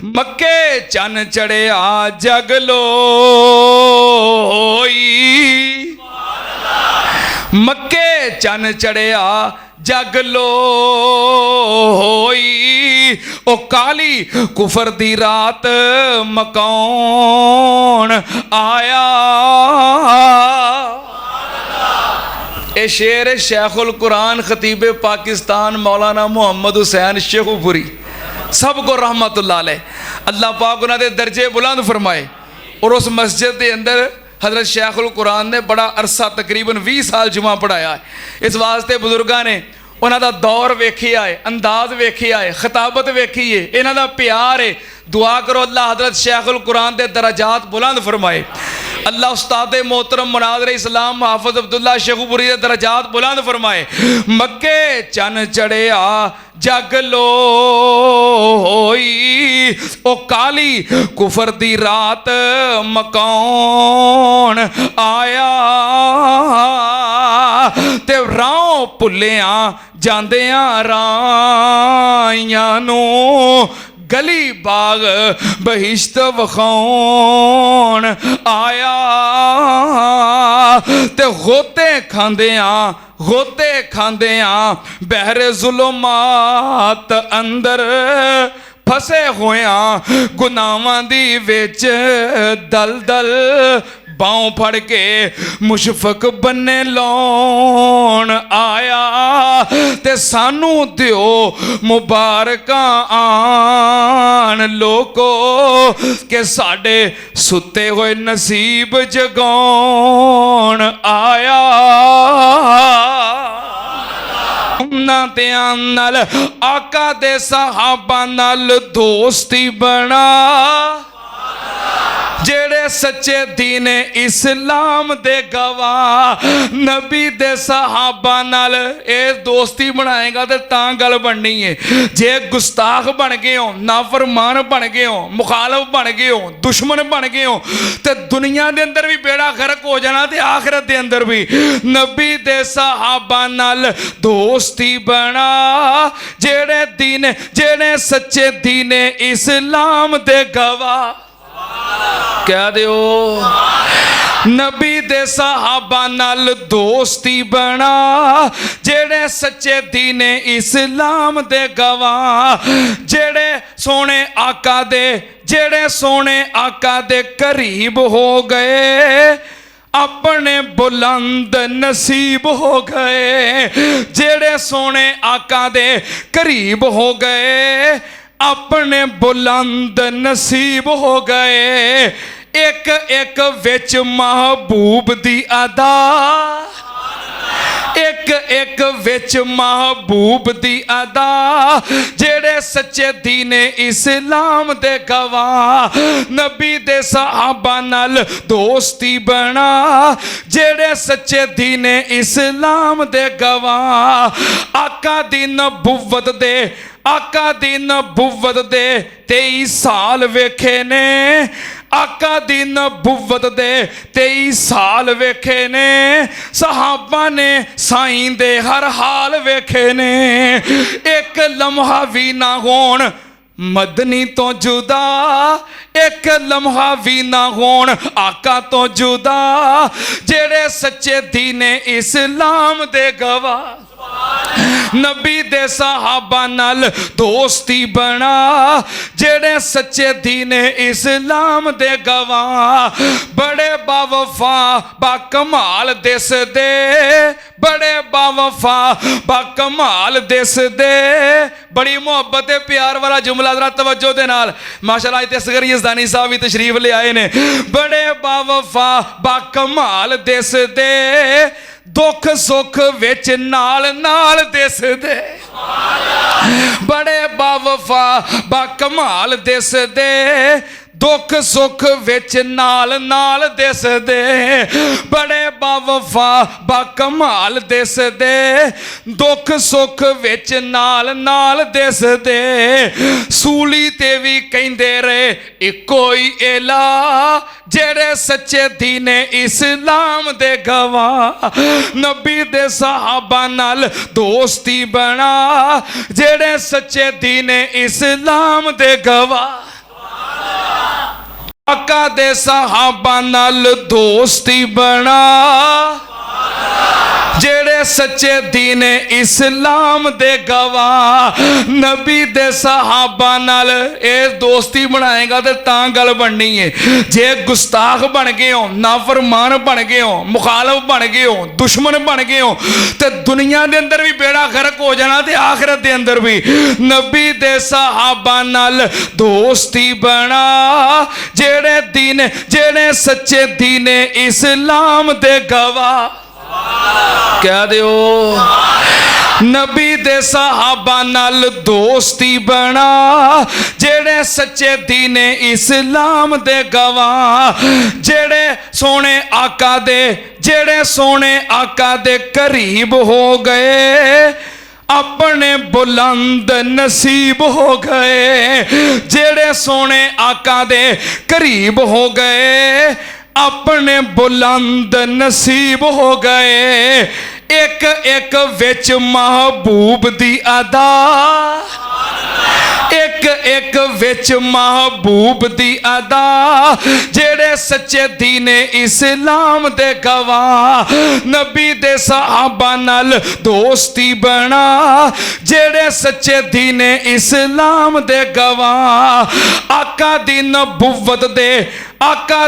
मक्के चन चढ़िया जग लोई, मक्के चन चढ़िया जग लोई, ओ काली कुफर दी रात मकाउन आया। ये शेर शेखुल कुरान खतीब पाकिस्तान मौलाना मोहम्मद हुसैन शेखुपुरी सबको रहमतुल्लाह अलैह, अल्लाह पाक उन्होंने दर्जे बुलंद फरमाए। और उस मस्जिद के अंदर हज़रत शेखुल कुरान ने बड़ा अरसा तकरीबन 20 साल जुमा पढ़ाया है। इस वास्ते बुजुर्गों ने उन्होंने दौर वेखिया है, अंदाज वेखिया है, खिताबत वेखी है, इन्हों का प्यार है। दुआ करो अल्लाह हज़रत शेखुल कुरान के दराजात बुलंद फरमाए। अल्लाह उस्ताद मोहतरम मुनाज़िर इस्लाम हाफिज़ अब्दुल्ला शेखुपुरी के दराजात बुलंद फरमाए। मक्के चन चढ़िया जग लोई, ओ काली कुफर दी रात मकाउन आया। ते राह भुलिया जांदियां राहियां नूं, गली बाग बहिश्त वखाउन आया। ते गोते खांदियां बहरे जुलुमात अंदर फसे होया, गुनाहां दी विच दलदल बाहों फड़ के मुशफक बन्ने लौन आया। ते सानू दियो मुबारकां आन लोको, के साडे सुते हुए नसीब जगाउन आया। नाल आका दे सहाबा नाल दोस्ती बना, जेड़े सच्चे दीन इस्लाम दे गवाह। नबी दे सहाबा नाल ए दोस्ती बनाएगा तो तां गल बननी है। जे गुस्ताख बन गए हो, नाफरमान बन गए हो, मुखालफ बन गए हो, दुश्मन बन गए हो, तो दुनिया दे अंदर भी बेड़ा गर्क हो जाना, ते आखिरत दे अंदर भी। नबी दे सहाबा नाल दोस्ती बना, जेड़े सच्चे दीन इस्लाम दे गवाह। कह दियो नबी दे सहाबा नाल दोस्ती बना, जेड़े सच्चे दीन इस्लाम दे गवाह। जेड़े सोने आका दे करीब हो गए, अपने बुलंद नसीब हो गए। जेड़े सोने आका दे करीब हो गए, अपने बुलंद नसीब हो गए। एक एक विच महबूब दी अदा, एक एक विच महबूब दी अदा। जेड़े सच्चे दीन इस्लाम दे गवाह। नबी दे सहाबा नाल दोस्ती बना, जेड़े सच्चे दीन इस्लाम दे गवाह। आका दी नबुव्वत दे 23 साल वेखे ने, आका दी नबुव्वत दे 23 साल वेखे ने। सहाबा ने साईं दे हर हाल वेखे ने। एक लम्हा भी ना होण मदनी तो जुदा, एक लम्हा भी ना होण आका तो जुदा। जेड़े सच्चे दीन इस्लाम दे गवाह। नबी दे सहाबा नाल दोस्ती बना, जेड़े सच्चे दीन इस्लाम दे गवाह। बड़े बावफा बाकमाल दिस दे, बड़े बावफा बाकमाल दिस दे। बड़ी मोहब्बत प्यार वाला जुमला, जरा तवज्जो दे नाल। माशाअल्लाह इत्थे असगर यज़दानी साहब भी तशरीफ ले आए ने। बड़े बावफा बाकमाल दिस दे, दुख सुख विच नाल नाल दिस दे। बड़े बावफा बाकमाल दिस दे, दुख सुख विच नाल नाल दिस दे। बड़े बावफा बाकमाल दिस दे, दुख सुख विच नाल नाल दिस दे। सूली ते भी कहंदे रहे इक्को ही इला, जेड़े सच्चे दीन इस्लाम दे गवाह। नबी दे सहाबा नाल दोस्ती बना, जेड़े सच्चे दीन इस्लाम दे गवाह। आका दे सहाबा नाल दोस्ती बना जेड़े सच्चे दीन इस्लाम दे गवाह नबी दे सहाबा नाल ए दोस्ती बनाएगा ते तां गल बननी है। जे गुस्ताख बन गए हो, नाफरमान बन गए हो, मुखालफ बन गए हो, दुश्मन बन गए हो ते दुनिया दे अंदर भी बेड़ा गर्क हो जाना ते आखिरत दे अंदर भी। नबी दे सहाबा नाल दोस्ती बना जेड़े सच्चे दीन इस्लाम दे गवाह कह दियो नबी दे सहाबा नाल दोस्ती बना जेड़े सच्चे दीन इस्लाम दे गवाह जेड़े सोने आका दे करीब हो गए अपने बुलंद नसीब हो गए। जेड़े सोने आका दे करीब हो गए अपने बुलंद नसीब हो गए। एक एक विच महबूब दी अदा एक एक विच महबूब दी अदा जेड़े सच्चे दीन इस्लाम दे गवाह नबी दे सहाबा नाल दोस्ती बना जेड़े सच्चे दीन इस्लाम दे गवाह आका दी नबुव्वत दे आका